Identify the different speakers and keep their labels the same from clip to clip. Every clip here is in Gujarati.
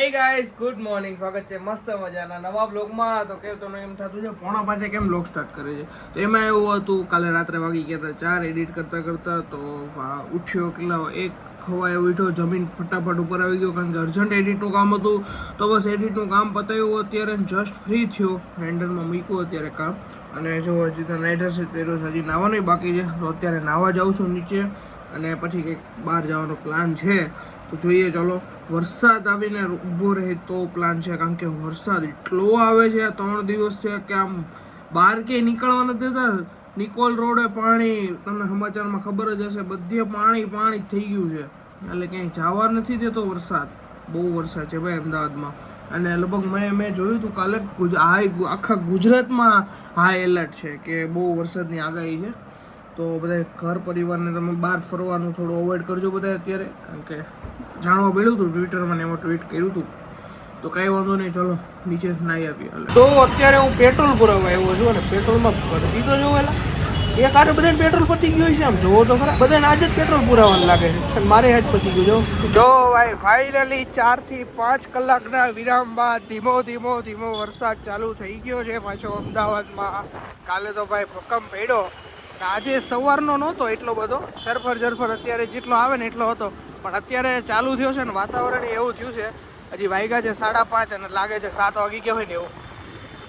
Speaker 1: હે ગાઈસ ગુડ મોર્નિંગ, સ્વાગત છે મસ્ત મજાના નવા બ્લોગમાં. તો કે તમને એમ થતું છે પોણા પાંચે કેમ બ્લોગ સ્ટાર્ટ કરે છે, તો એમાં એવું હતું કાલે રાત્રે વાગી ગયા હતા 4 એડિટ કરતાં કરતાં. તો ઉઠ્યો કેટલા એક ખવાય ઉઠ્યો, જમીન ફટાફટ ઉપર આવી ગયો કારણ કે અર્જન્ટ એડિટનું કામ હતું. તો બસ એડિટનું કામ પતાવ્યું, અત્યારે જસ્ટ ફ્રી થયો, હેન્ડલમાં મૂક્યું અત્યારે કામ. અને જો હજી તો નાઇટ ડ્રેસ જ પહેર્યો છે, હજી નાહવાનું બાકી છે. તો અત્યારે નાહવા જાઉં છું નીચે, અને પછી કંઈક બહાર જવાનો પ્લાન છે. તો જોઈએ, ચલો. વરસાદ આવીને ઊભો રહે તો પ્લાન છે, કારણ કે વરસાદ એટલો આવે છે આ 3 દિવસથી કે આમ બહાર ક્યાંય નીકળવા નથી દેતા. નિકોલ રોડે પાણી, તમને સમાચારમાં ખબર જ હશે, બધે પાણી પાણી થઈ ગયું છે. એટલે ક્યાંય જવા નથી દેતો વરસાદ. બહુ વરસાદ છે ભાઈ અમદાવાદમાં. અને લગભગ મેં જોયું હતું કાલે આખા ગુજરાતમાં હાઈ એલર્ટ છે કે બહુ વરસાદની આગાહી છે. તો બધા ઘર પરિવારને તમે બહાર ફરવાનું થોડું અવોઇડ કરજો બધા અત્યારે, કારણ કે જાણવા મળ્યું હતું ટ્વિટરમાં ને એમાં ટ્વીટ કર્યું હતું. તો કાંઈ વાંધો નહીં, ચલો નીચે નાહી આપીએ. તો અત્યારે હું પેટ્રોલ પુરાવા આવ્યો છું, અને પેટ્રોલમાં ગરદી તો જોવેલા એક આરે બધાને પેટ્રોલ પતી ગયું છે. આમ જોવો તો ખરા, બધાને આજે જ પેટ્રોલ પુરાવાનું લાગે છે, મારે આજ પતી ગયું. જો ભાઈ ફાઇનલી 4 થી 5 કલાકના વિરામ બાદ ધીમો વરસાદ ચાલુ થઈ ગયો છે પાછો અમદાવાદમાં. કાલે તો ભાઈ ભૂકંપ પડ્યો, આજે સવારનો નહોતો એટલો બધો, ઝરફર અત્યારે જેટલો આવે ને એટલો હતો. પણ અત્યારે ચાલુ થયો છે ને વાતાવરણ એવું થયું છે, હજી વાગ્યા છે 5:30 અને લાગે છે 7 વાગી ગયા હોય ને એવું.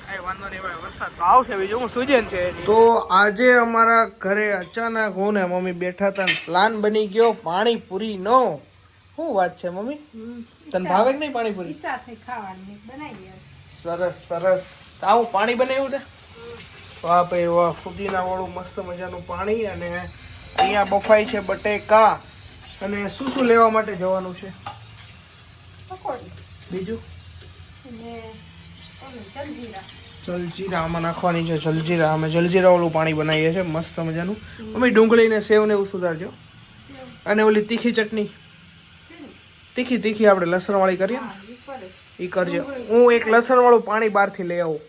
Speaker 1: કાંઈ વાંધો નહીં ભાઈ, વરસાદ તો આવશે. બીજું હું સુજન છે. તો આજે અમારા ઘરે અચાનક હું ને મમ્મી બેઠા હતા, પ્લાન બની ગયો પાણીપુરીનો. શું વાત છે મમ્મી, તને ભાવે કે નહીં પાણીપુરી? સરસ. આવું પાણી બનાવ્યું ને, વાહ ભાઈ વાહ, ફુદીના વાળું મસ્ત મજાનું પાણી. અને અહીંયા બફાઈ છે બટેકા. અને શું લેવા માટે જવાનું છે? બીજું જલજીરા આમાં નાખવાની છે. જલજીરા, અમે જલજીરા વાળું પાણી બનાવીએ છીએ મસ્ત મજાનું. અમે ડુંગળી ને સેવ ને એવું સુધારજો. અને ઓલી તીખી ચટણી, તીખી આપણે લસણ વાળી કરીએ ને, એ કરજો. હું એક લસણ વાળું પાણી બહારથી લઈ આવું.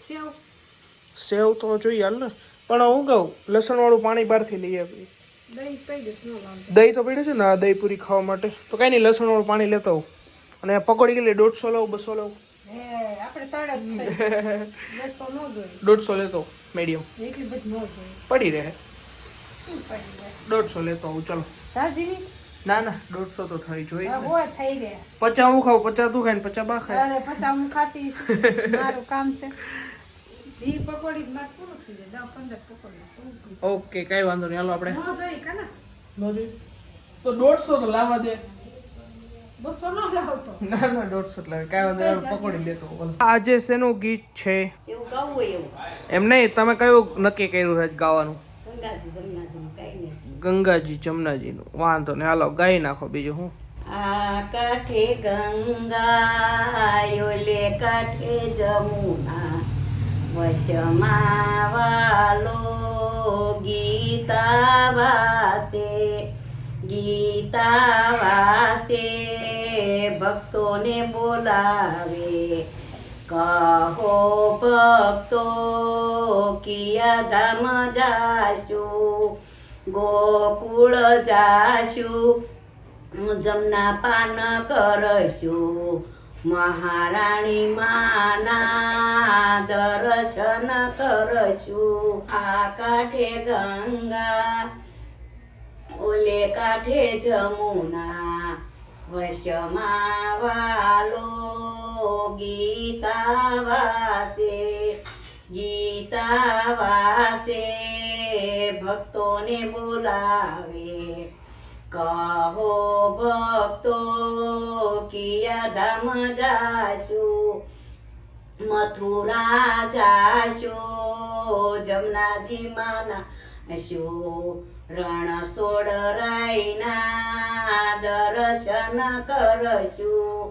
Speaker 1: સેવ તો જોઈએ હાલ ને, પણ હું કહું લસણ વાળું પાણી બહારથી લઈ આવી. દહીં તો પડ્યું છે ને, દહીં પૂરી ખાવા માટે. તો કઈ નહીં, લસણ વાળું પાણી લેતો આવું. અને પકોડી કેટલી, 150 લાવું, 200 લાવું? 150 લેતો મીડિયમ પડી રહે. 150 લેતો આવું, ચલો. ના 150 તો થઈ જોઈએ. 50 હું ખાઉં, 50 તું ખાય ને 50 બા ખાય. 50 હું ખાતી મારું કામ છે. ઓકે, કઈ વાંધો નહીં, હાલો આપણે તો 150 તો લાવવા દે. ના 150 લાવે, કઈ વાંધો નહીં, પકોડી લેતો. આજે શેનું ગીત છે એમ નહીં, તમે કયું નક્કી કર્યું છે ગાવાનું? ગંગાજી જમનાજીનું. વાંધો નહીં, હાલો ગાઈ નાખો. બીજું હું?
Speaker 2: આ કાંઠે ગંગા, ઓલે કાંઠે જમુના, વશમાં વાલો ગીતા વાસે, ભક્તોને બોલાવે. કહો ભક્તો કિયા ધામ જાશું, ગોકુળ જાશું, જમના પાન કરશું, મહારાણી માના દર્શન કરશું. આ કાંઠે ગંગા, ઓલે કાંઠે જમુના, વશમાં વાલો ગીતા વાસે, ભક્તોને બોલાવે. કહો ભક્તો કિયા ધામ જાશું, મથુરા જાશું, જમનાજી માના શું, રણછોડ રાયના દર્શન કરશું.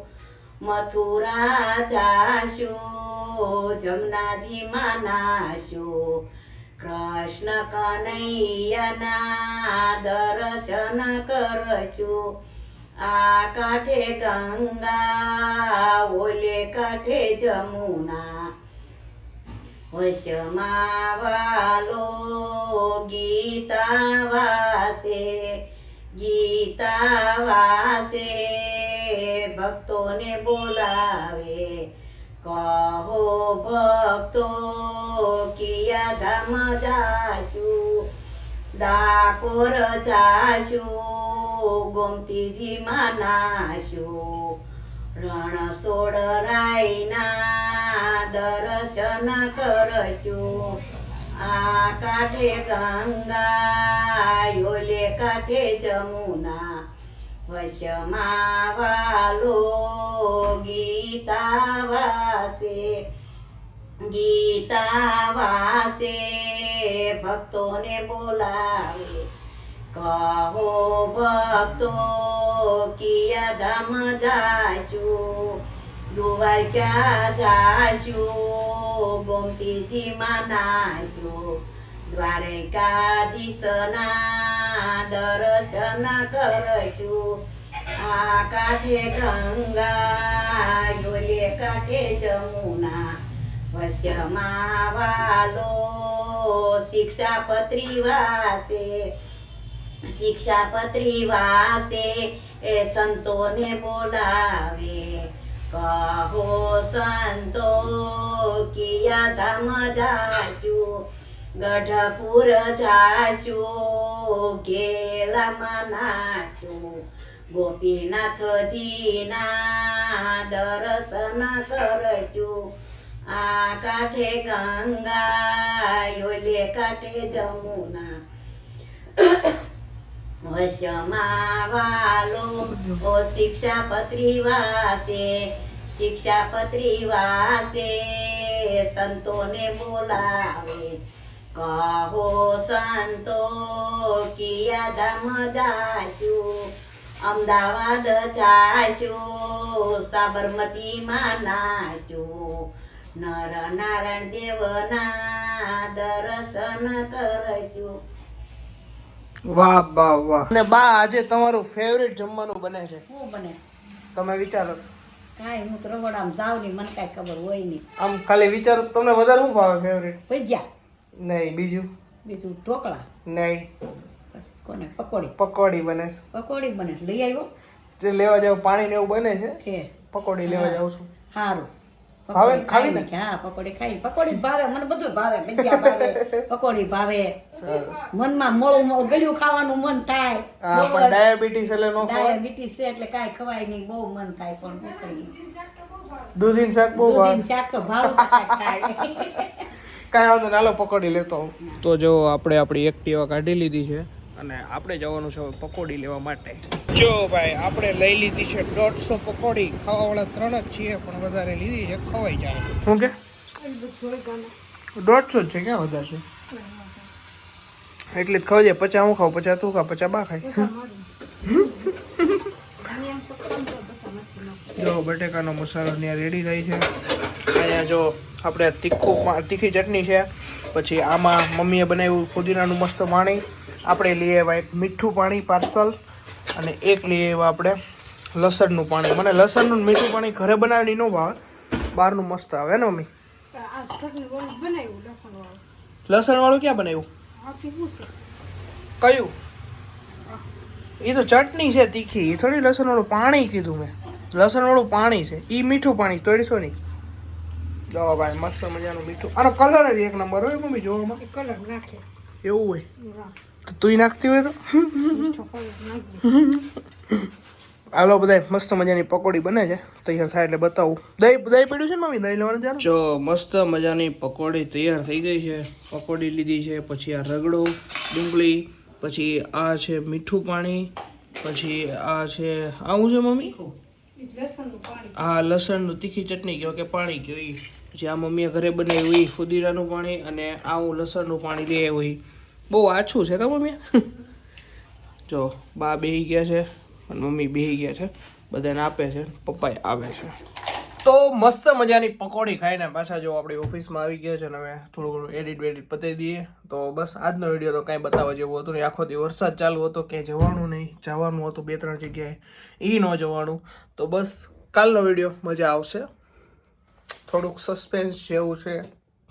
Speaker 2: મથુરા જાશું, જમનાજી માના શું, કૃષ્ણ કનૈયાના દર્શન કરશું. આ કાંઠે ગંગા, ઓલે કાંઠે જમુના, વશમાં વાલો ગીતા વાસે, ભક્તોને બોલાવે કહો ભક્તો કિયા ગામ જાશું ડાકોર જાશું ગોમતીજી માં નાશું રણછોડ રાયના દર્શન કરશું આ કાંઠે ગંગા ઓલે કાંઠે જમુના વશમાં વાલો ગીતા વાસે ભક્તોને બોલાવે કહો ભક્તો કિયા ગામ જાશું દ્વારકા જાશું ગોમતીજી માં નાશું દ્વારકાધીશના દર્શન કરશું આ કાંઠે ગંગા ઓલે કાંઠે જમુના વશમાં વાલો શિક્ષાપત્રી વાસે એ સંતોને બોલાવે કહો સંતો કિયા ધામ જાશું ગઢપુર જાશું ઘેલામાં નાચું ગોપીનાથજીના દર્શન કરશું આ કાંઠે ગંગા ઓલે કાંઠે જમુના વશમાં વાલો ઓ શિક્ષાપત્રી વાસે સંતોને બોલાવે કહો સંતો કિયા ધામ જાશું અમદાવાદ જાશું સાબરમતી માં નાશું નર નારાયણ દેવના દર્શન કરશું.
Speaker 1: વાહ વાહ વાહ. અને બા આજે તમારું ફેવરિટ જમવાનું બને છે?
Speaker 2: શું બને
Speaker 1: તમે વિચારો તો.
Speaker 2: કાંઈ હું તો રવડામાં જાઉં નહીં, મને કાંઈ ખબર હોય નહીં.
Speaker 1: આમ ખાલી વિચારો તો તમને વધારે શું ભાવે ફેવરિટ?
Speaker 2: ભજીયા.
Speaker 1: નહીં. બીજું
Speaker 2: ઢોકળા.
Speaker 1: નહીં.
Speaker 2: પછી કોને પકોડી
Speaker 1: બને છે.
Speaker 2: પકોડી બને લઈ આવ્યો
Speaker 1: જે લેવા જાવ પાણી ને એવું બને છે.
Speaker 2: છે
Speaker 1: પકોડી લેવા જાવ છું.
Speaker 2: સારું
Speaker 1: ભાવે ખાવી ને?
Speaker 2: હા પકોડી ખાઈ. પકોડી ભાવે મને, બધું ભાવે. ભજીયા ભાવે, પકોડી ભાવે. મનમાં મોળું ગળ્યું ખાવાનું મન થાય.
Speaker 1: હા પણ ડાયાબિટીસ એટલે નો ખવાય.
Speaker 2: ડાયાબિટીસ છે એટલે કાંઈ ખવાય નહીં, બહુ મન થાય. પણ શું કરીએ,
Speaker 1: દૂધીન શાક બહુ ભાવે.
Speaker 2: દૂધીનું શાક તો ભાવ ખાય.
Speaker 1: કાંઈ વાંધો નહીં, હાલો પકોડી લેતો આવું. તો જો આપણે આપણી એક્ટિવા કાઢી લીધી છે અને આપણે જવાનું છે હવે પકોડી લેવા માટે. જો ભાઈ આપણે લઈ લીધી છે 150 પકોડી. ખાવાવાળા 3 જ છીએ પણ વધારે લીધી છે, ખવાઈ જાય. શું કે 150 જ છે, ક્યાં વધારે છે? એટલે જ ખવાઈ જાય. 50 હું ખાઉં, 50 તું ખા, 50 બા ખાય. જો બટેકાનો મસાલો ત્યાં રેડી થાય છે. અહીંયા જો આપણે તીખી ચટણી છે. પછી આમાં મમ્મીએ બનાવ્યું ફુદીનાનું મસ્ત પાણી. આપણે લઈ આવ્યા એક મીઠું પાણી પાર્સલ અને એક લઈ આવ્યા આપણે લસણનું પાણી. મને લસણનું મીઠું પાણી ઘરે બનાવેલી ન ભાવે, બહારનું મસ્ત આવે ને મમ્મી? લસણવાળું ક્યાં બનાવ્યું? કયું? એ તો ચટણી છે તીખી, એ થોડી લસણવાળું પાણી કીધું મેં. લસણવાળું પાણી છે, એ મીઠું પાણી તોડશો નહીં. જો ભાઈ મસ્ત મજાનું મીઠું. આનો કલર જ એક નંબર હોય મમ્મી જોવામાં.
Speaker 2: કલર નાખે
Speaker 1: એવું હોય તો તું નાખતી હોય તો. હાલો બધા મસ્ત મજાની પકોડી બને છે, તૈયાર થાય એટલે બતાવું. દહીં પડ્યું છે ને મમ્મી? દહીં લેવાનું છે. જો મસ્ત મજાની પકોડી તૈયાર થઈ ગઈ છે. પકોડી લીધી છે, પછી આ રગડો ડુંગળી, પછી આ છે મીઠું પાણી, પછી આ છે આવું છે મમ્મી આ લસણનું તીખી ચટણી કહો કે પાણી કહો એ. પછી આ મમ્મીએ ઘરે બનાવ્યું એ ફુદીનાનું પાણી, અને આ હું લસણનું પાણી લઈ આવ્યું એ. બહુ આછું છે કા મમ્મી? જો બા બેહી ગયા છે અને મમ્મી બેહી ગયા છે, બધાને આપે છે, પપ્પા આવે છે. તો મસ્ત મજાની પકોડી ખાઈને પાછા જો આપણી ઓફિસમાં આવી ગયા છે ને હવે થોડું ઘણું એડિટ પતાવી દઈએ. તો બસ આજનો વિડીયો તો કાંઈ બતાવવા જેવું હતું નહીં. આખો દિવસ વરસાદ ચાલુ હતો, ક્યાંય જવાનું નહીં. જવાનું હતું 2-3 જગ્યાએ, એ ન જવાનું. તો બસ કાલનો વિડીયો મજા આવશે, થોડુંક સસ્પેન્સ જેવું છે,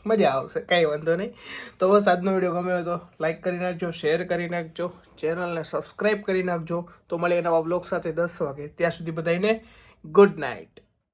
Speaker 1: મજા આવશે, કાંઈ વાંધો નહીં. તો બસ આજનો વિડીયો ગમ્યો હોય તો લાઈક કરી નાખજો, શેર કરી નાખજો, ચેનલને સબસ્ક્રાઈબ કરી નાખજો. તો મળીએ નવા બ્લોગ સાથે 10 વાગે. ત્યાં સુધી બધાને ગુડ નાઇટ.